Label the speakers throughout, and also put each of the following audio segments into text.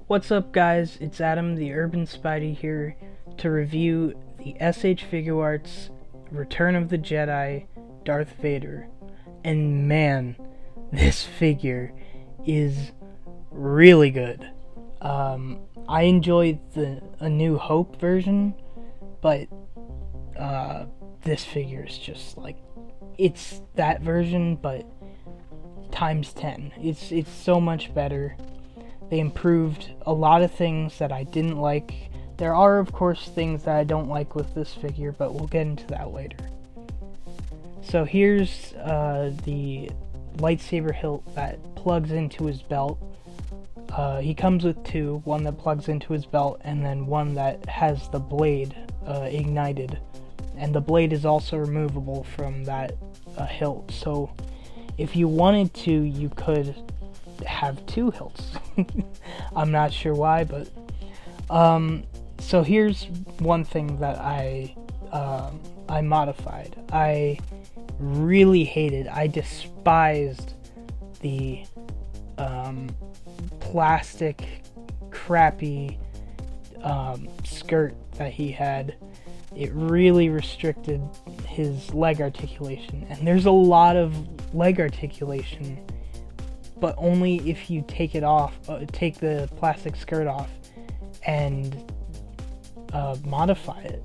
Speaker 1: What's up, guys? It's Adam, the Urban Spidey, here to review the SH Figuarts Return of the Jedi Darth Vader. And man, this figure is really good. I enjoyed the A New Hope version, but this figure is just like, it's that version, but times 10. It's so much better. They improved a lot of things that I didn't like. There are, of course, things that I don't like with this figure, but we'll get into that later. So here's the lightsaber hilt that plugs into his belt. He comes with two, one that plugs into his belt and then one that has the blade ignited. And the blade is also removable from that hilt. So if you wanted to, you could have two hilts. I'm not sure why, but so here's one thing that I modified. I really hated, I despised the plastic crappy skirt that he had. It really restricted his leg articulation, and there's a lot of leg articulation, but only if you take it off, take the plastic skirt off and modify it.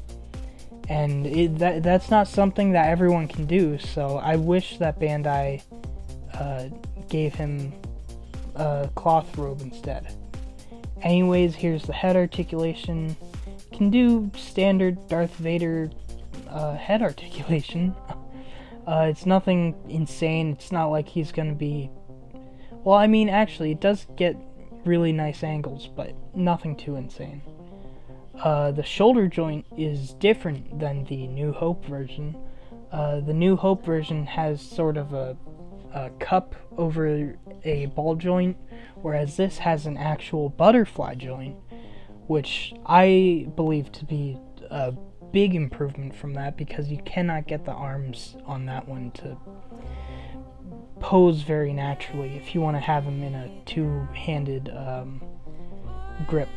Speaker 1: And that's not something that everyone can do, so I wish that Bandai gave him a cloth robe instead. Anyways, here's the head articulation. Can do standard Darth Vader head articulation. It's nothing insane. It's not like he's gonna be... Well, I mean, actually, it does get really nice angles, but nothing too insane. The shoulder joint is different than the New Hope version. The New Hope version has sort of a cup over a ball joint, whereas this has an actual butterfly joint, which I believe to be a big improvement from that, because you cannot get the arms on that one to pose very naturally if you want to have him in a two-handed grip.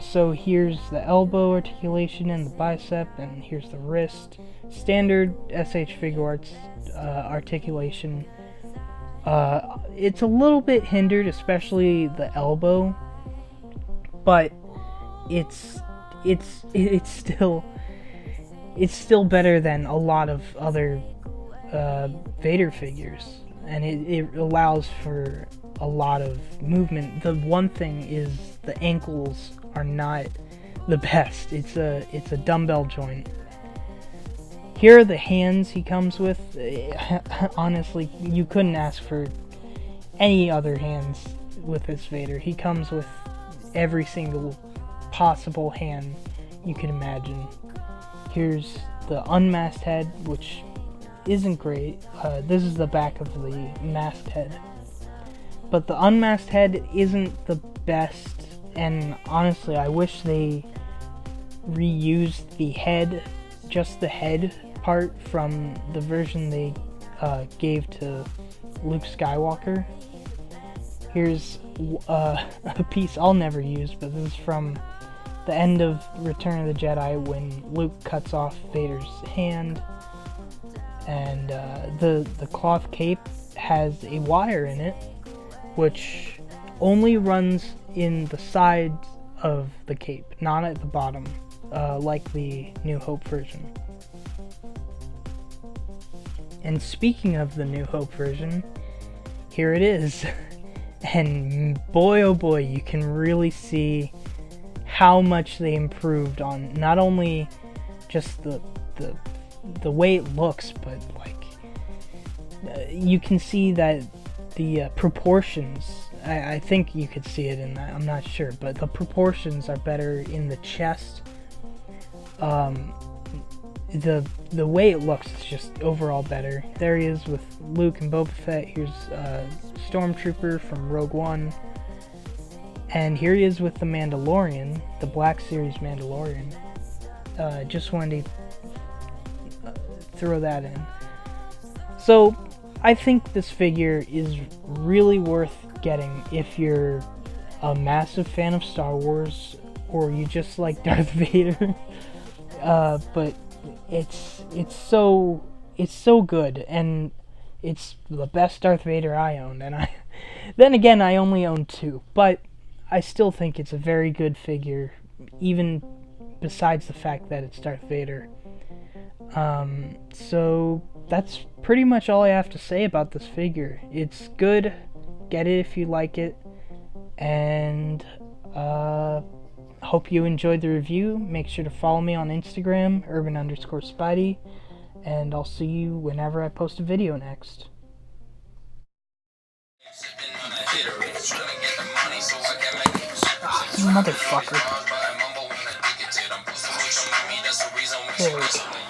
Speaker 1: So here's the elbow articulation and the bicep, and here's the wrist. Standard SH Figuarts articulation. It's a little bit hindered, especially the elbow, but it's still better than a lot of other Vader figures, and it allows for a lot of movement. The one thing is the ankles are not the best. It's a dumbbell joint. Here are the hands he comes with. Honestly, you couldn't ask for any other hands with this Vader. He comes with every single possible hand you can imagine. Here's the unmasked head, which isn't great. This is the back of the masked head. But the unmasked head isn't the best, and honestly, I wish they reused the head, just the head part from the version they gave to Luke Skywalker. Here's a piece I'll never use, but this is from the end of Return of the Jedi when Luke cuts off Vader's hand, and the cloth cape has a wire in it, which only runs in the sides of the cape, not at the bottom, like the New Hope version. And speaking of the New Hope version, here it is. And boy oh boy, you can really see how much they improved on not only just the way it looks, but like you can see that the proportions, I think you could see it in that, I'm not sure, but the proportions are better in the chest. The way it looks is just overall better. There he is with Luke and Boba Fett. Here's Stormtrooper from Rogue One. And here he is with the Mandalorian, the Black Series Mandalorian. Just wanted to throw that in. So, I think this figure is really worth getting if you're a massive fan of Star Wars, or you just like Darth Vader. But it's so good, and it's the best Darth Vader I own. And then again, I only own 2, but I still think it's a very good figure, even besides the fact that it's Darth Vader. So that's pretty much all I have to say about this figure. It's good. Get it if you like it. And hope you enjoyed the review. Make sure to follow me on Instagram, urban_spidey, and I'll see you whenever I post a video next. You motherfucker. There we go.